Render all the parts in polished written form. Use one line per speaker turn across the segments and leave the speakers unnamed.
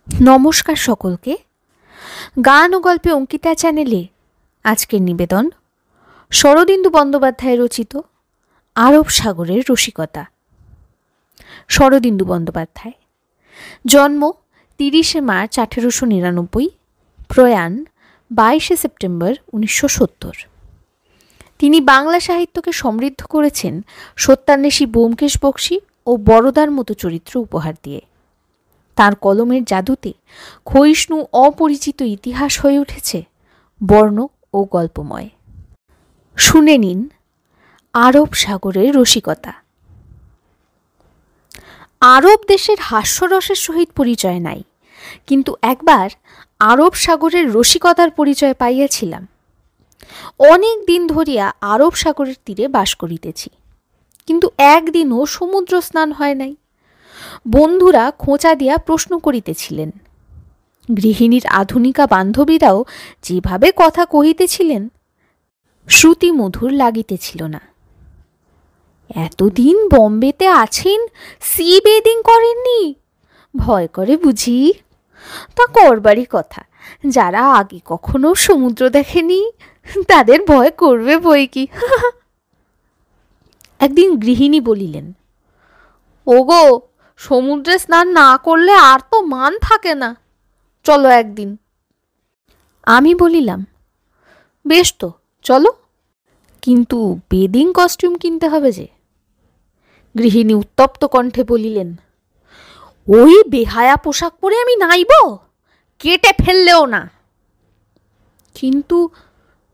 নমস্কার সকলকে। গান ও গল্পে অঙ্কিতা চ্যানেলে আজকের নিবেদন শরদিন্দু বন্দ্যোপাধ্যায় রচিত আরব সাগরের রসিকতা। শরদিন্দু বন্দ্যোপাধ্যায়, জন্ম 30শে মার্চ 1899, প্রয়াণ 22শে সেপ্টেম্বর 1970। তিনি বাংলা সাহিত্যকে সমৃদ্ধ করেছেন সত্যান্বেষী ব্যোমকেশ বক্সী ও বরদার মতো চরিত্র উপহার দিয়ে। তার কলমের জাদুতে ক্ষয়িষ্ণু অপরিচিত ইতিহাস হয়ে উঠেছে বর্ণ ও গল্পময়। শুনে নিন আরব সাগরের রসিকতা। আরব দেশের হাস্যরসের সহিত পরিচয় নাই, কিন্তু একবার আরব সাগরের রসিকতার পরিচয় পাইয়াছিলাম। অনেক দিন ধরিয়া আরব সাগরের তীরে বাস করিতেছি, কিন্তু একদিনও সমুদ্র স্নান হয় নাই। বন্ধুরা খোঁচা দিয়া প্রশ্ন করিতেছিলেন। গৃহিণীর আধুনিকা বান্ধবীরাও যেভাবে কথা কহিতেছিলেন, শ্রুতি মধুর লাগিতেছিল না। এতদিন বম্বেতে আছেন, সি বেদিং করেননি? ভয় করে বুঝি? তা করবারই কথা, যারা আগে কখনো সমুদ্র দেখেনি তাদের ভয় করবে বই কি। একদিন গৃহিণী বলিলেন, ওগো, সমুদ্রে স্নান না করলে আর তো মান থাকে না, চলো একদিন। আমি বলিলাম, বেশ তো, চলো, কিন্তু বেদিং কস্টিউম কিনতে হবে যে। গৃহিণী উত্তপ্ত কণ্ঠে বলিলেন, ওই বেহায়া পোশাক পরে আমি নাইব? কেটে ফেললেও না।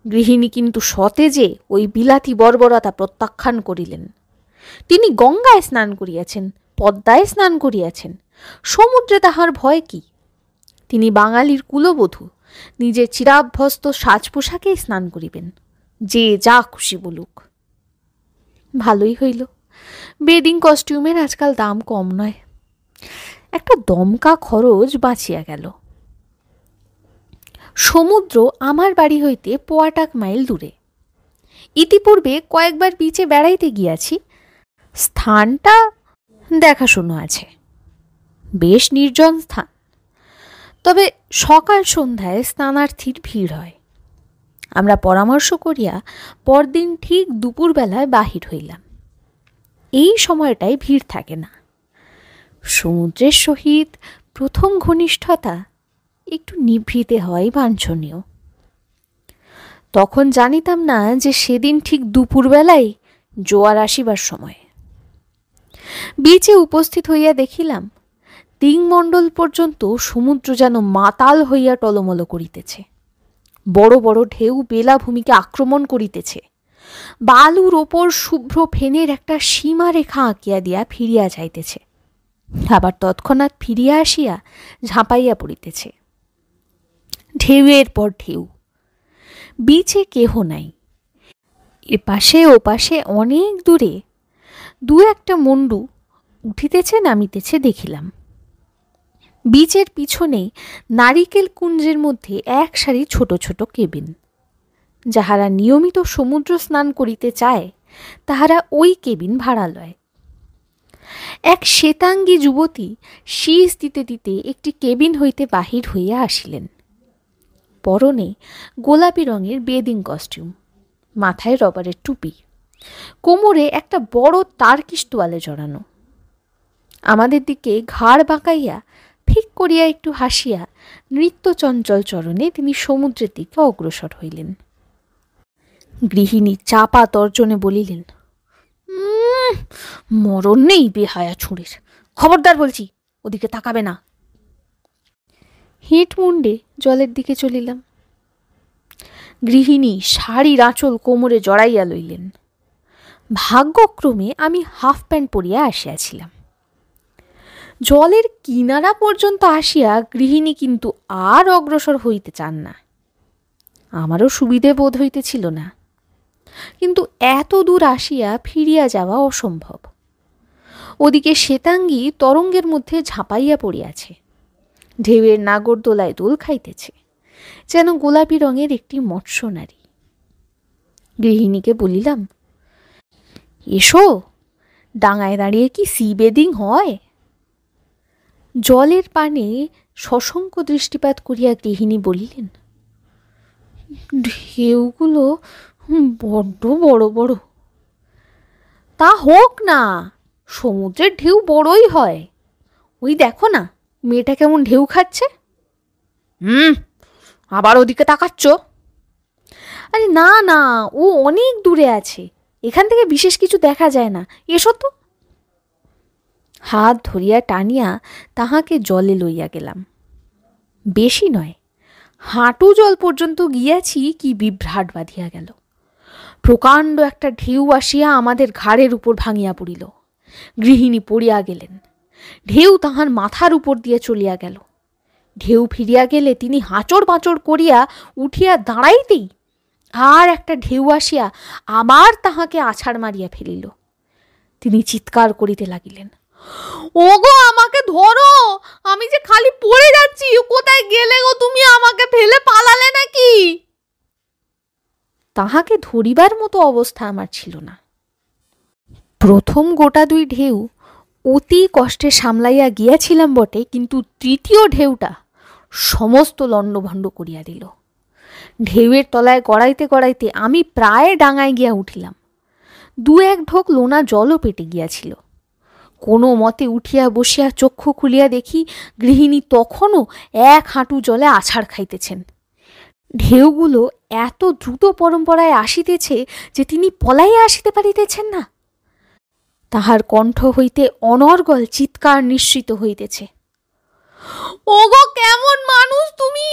গৃহিণী কিন্তু সতেজে ওই বিলাতি বর্বরতা প্রত্যাখ্যান করিলেন। তিনি গঙ্গায় স্নান করিয়াছেন, পদ্মায় স্নান করিয়াছেন, সমুদ্রে তাহার ভয় কি? তিনি বাঙালির কুলবধূ, নিজের চিরাভ্যস্ত সাজ পোশাকেই স্নান করিবেন, যে যা খুশি বলুক। ভালোই হইল, বেদিং কস্টিউমের আজকাল দাম কম নয়। একটা দমকা খরচ বাঁচিয়া গেল। সমুদ্র আমার বাড়ি হইতে পোয়াটাক মাইল দূরে। ইতিপূর্বে কয়েকবার বিচে বেড়াইতে গিয়াছি, স্থানটা দেখাশুনো আছে। বেশ নির্জন স্থান, তবে সকাল সন্ধ্যায় স্নানার্থীর ভিড় হয়। আমরা পরামর্শ করিয়া পরদিন ঠিক দুপুরবেলায় বাহির হইলাম। এই সময়টায় ভিড় থাকে না। সমুদ্রের সহিত প্রথম ঘনিষ্ঠতা একটু নিভৃতে হয় বাঞ্ছনীয়। তখন জানিতাম না যে সেদিন ঠিক দুপুরবেলায় জোয়ার আসিবার সময়। বিচে উপস্থিত হইয়া দেখিলাম, দিংমণ্ডল পর্যন্ত সমুদ্র যেন মাতাল হইয়া টলমল করিতেছে। বড় বড় ঢেউ বেলাভূমিকে আক্রমণ করিতেছে। বালুর ওপর শুভ্র ফেনের একটা সীমারেখা আঁকিয়া দিয়া ফিরিয়া যাইতেছে, আবার তৎক্ষণাৎ ফিরিয়া আসিয়া ঝাঁপাইয়া পড়িতেছে। ঢেউয়ের পর ঢেউ। বিচে কেহ নাই। এপাশে ওপাশে অনেক দূরে দু একটা মন্ডু উঠিতেছে নামিতেছে দেখিলাম। বিচের পিছনে নারিকেল কুঞ্জের মধ্যে এক সারি ছোট ছোট কেবিন। যাহারা নিয়মিত সমুদ্র স্নান করিতে চায় তাহারা ওই কেবিন ভাড়া লয়। এক শ্বেতাঙ্গী যুবতী শীষ দিতে দিতে একটি কেবিন হইতে বাহির হইয়া আসিলেন। পরনে গোলাপি রঙের বেদিং কস্টিউম, মাথায় রবারের টুপি, কোমরে একটা বড় তারকিস তোয়ালে জড়ানো। আমাদের দিকে ঘাড় বাঁকাইয়া ফিক করিয়া একটু হাসিয়া নৃত্য চঞ্চল চরণে তিনি সমুদ্রের দিকে অগ্রসর হইলেন। গৃহিণী চাপা তর্জনে বলিলেন, মরণ নেই বেহায়া ছুঁড়ের, খবরদার বলছি, ওদিকে তাকাবে না। হিট মুন্ডে জলের দিকে চলিলাম। গৃহিণী শাড়ির আঁচল কোমরে জড়াইয়া লইলেন। ভাগ্যক্রমে আমি হাফ প্যান্ট পরিয়া আসিয়াছিলাম। জলের কিনারা পর্যন্ত আসিয়া গৃহিণী কিন্তু আর অগ্রসর হইতে চান না। আমারও সুবিধে বোধ হইতেছিল না, কিন্তু এত দূর আসিয়া ফিরিয়া যাওয়া অসম্ভব। ওদিকে শ্বেতাঙ্গী তরঙ্গের মধ্যে ঝাঁপাইয়া পড়িয়াছে, ঢেউয়ের নাগরদোলায় দোল খাইতেছে, যেন গোলাপি রঙের একটি মৎস্য নারী। গৃহিণীকে বলিলাম, এসো, ডাঙায় দাঁড়িয়ে কি সি বেদিং হয়? জলের পানে সশঙ্ক দৃষ্টিপাত করিয়া গৃহিণী বলিলেন, ঢেউগুলো বড্ড বড় বড়। তা হোক না, সমুদ্রের ঢেউ বড়ই হয়। ওই দেখো না, মেয়েটা কেমন ঢেউ খাচ্ছে। আবার ওদিকে তাকাচ্ছ? আরে না না, ও অনেক দূরে আছে, এখান থেকে বিশেষ কিছু দেখা যায় না, এসো তো। হাত ধরিয়া টানিয়া তাহাকে জলে লইয়া গেলাম। বেশি নয়, হাঁটু জল পর্যন্ত গিয়াছি কি বিভ্রাট বাঁধিয়া গেল। প্রকাণ্ড একটা ঢেউ আসিয়া আমাদের ঘাড়ের উপর ভাঙিয়া পড়িল। গৃহিণী পড়িয়া গেলেন। ঢেউ তাহার মাথার উপর দিয়ে চলিয়া গেল। ঢেউ ফিরিয়া গেলে তিনি হাঁচড় পাঁচড় করিয়া উঠিয়া দাঁড়াইতেই আর একটা ঢেউ আসিয়া আবার তাহাকে আছাড় মারিয়া ফেলিল। তিনি চিৎকার করিতে লাগিলেন, ওগো আমাকে ধরো, আমি যে খালি পড়ে যাচ্ছি, কোথায় গেলে গো তুমি? আমাকে ফেলে পালালে নাকি? তাহাকে ধরিবার মতো অবস্থা আমার ছিল না। প্রথম গোটা দুই ঢেউ অতি কষ্টে সামলাইয়া গিয়াছিলাম বটে, কিন্তু তৃতীয় ঢেউটা সমস্ত লণ্ডভণ্ড করিয়া দিল। ঢেউয়ের তলায় গড়াইতে গড়াইতে আমি প্রায় ডাঙায় গিয়া উঠিলাম। দু এক ঢোক লোনা জলও পেটে গিয়াছিল। কোনো মতে উঠিয়া বসিয়া চক্ষু খুলিয়া দেখি গৃহিণী তখনও এক হাঁটু জলে আছাড় খাইতেছেন। ঢেউগুলো এত দ্রুত পরম্পরায় আসিতেছে যে তিনি পলাইয়া আসিতে পারিতেছেন না। তাহার কণ্ঠ হইতে অনর্গল চিৎকার নিঃসৃত হইতেছে, ওগো কেমন মানুষ তুমি,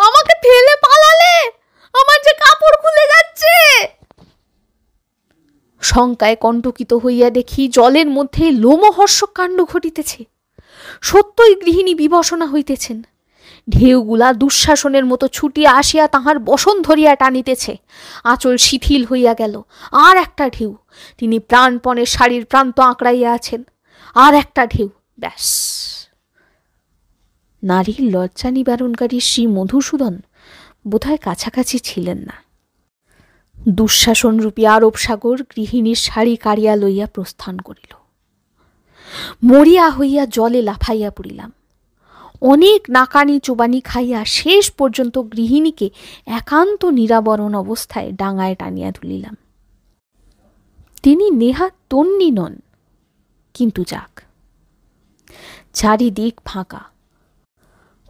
আমাকে ফেলে পালালে, আমার যে কাপড় খুলে যাচ্ছে। শঙ্কায় কণ্টকিত হইয়া দেখি জলের মধ্যে লোমহর্ষক কাণ্ড ঘটিতেছে। সত্যই গৃহিণী বিবশনা হইতেছেন। ঢেউগুলা দুঃশাসনের মতো ছুটিয়া আসিয়া তাহার বসন ধরিয়া টানিতেছে। আঁচল শিথিল হইয়া গেল। আর একটা ঢেউ, তিনি প্রাণপণে শাড়ির প্রান্ত আঁকড়াইয়া আছেন। আর একটা ঢেউ, ব্যাস। নারীর লজ্জা নিবারণকারী শ্রী মধুসূদন বোধহয় কাছাকাছি ছিলেন না। দুঃশাসনরূপী আরব সাগর গৃহিণীর শাড়ি কাড়িয়া লইয়া প্রস্থান করিল। মরিয়া হইয়া জলে লাফাইয়া পড়িলাম। অনেক নাকানি চোবানি খাইয়া শেষ পর্যন্ত গৃহিণীকে একান্ত নিরাবরণ অবস্থায় ডাঙায় টানিয়া তুলিলাম। তিনি নেহাত তন্নি নন, কিন্তু যাক, চারিদিক ফাঁকা,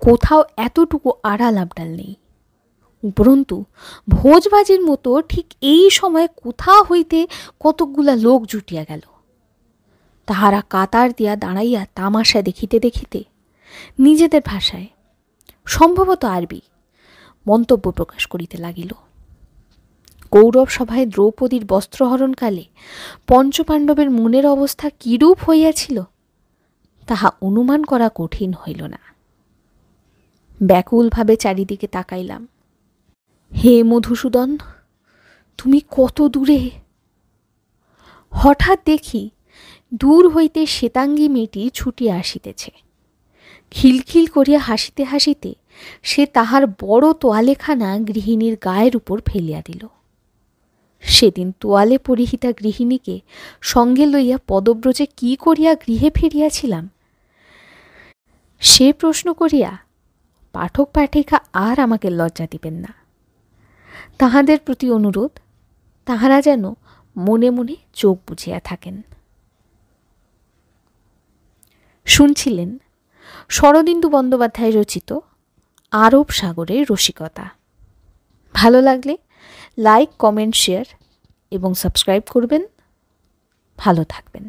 কোথাও এতটুকু আড়াল আবডাল নেই। উপরন্তু ভোজবাজির মতো ঠিক এই সময় কোথা হইতে কতকগুলা লোক জুটিয়া গেল। তাহারা কাতার দিয়া দাঁড়াইয়া তামাশা দেখিতে দেখিতে নিজেদের ভাষায়, সম্ভবত আরবি, মন্তব্য প্রকাশ করিতে লাগিল। কৌরব সভায় দ্রৌপদীর বস্ত্রহরণকালে পঞ্চপাণ্ডবের মনের অবস্থা কিরূপ হইয়াছিল তাহা অনুমান করা কঠিন হইল না। ব্যাকুলভাবে চারিদিকে তাকাইলাম। হে মধুসূদন, তুমি কত দূরে? হঠাৎ দেখি দূর হইতে শ্বেতাঙ্গী মেয়েটি ছুটিয়া আসিতেছে। খিলখিল করিয়া হাসিতে হাসিতে সে তাহার বড় তোয়ালেখানা গৃহিণীর গায়ের উপর ফেলিয়া দিল। সেদিন তোয়ালে পরিহিতা গৃহিণীকে সঙ্গে লইয়া পদব্রজে কি করিয়া গৃহে ফিরিয়াছিলাম, সে প্রশ্ন করিয়া পাঠক পাঠিকা আর আমাকে লজ্জা দিবেন না। তাহাদের প্রতি অনুরোধ, তাহারা যেন মনে মনে চোখ বুঝিয়া থাকেন। শুনছিলেন শরদিন্দু বন্দ্যোপাধ্যায় রচিত আরব সাগরের রসিকতা। ভালো লাগলে লাইক, কমেন্ট, শেয়ার এবং সাবস্ক্রাইব করবেন। ভালো থাকবেন।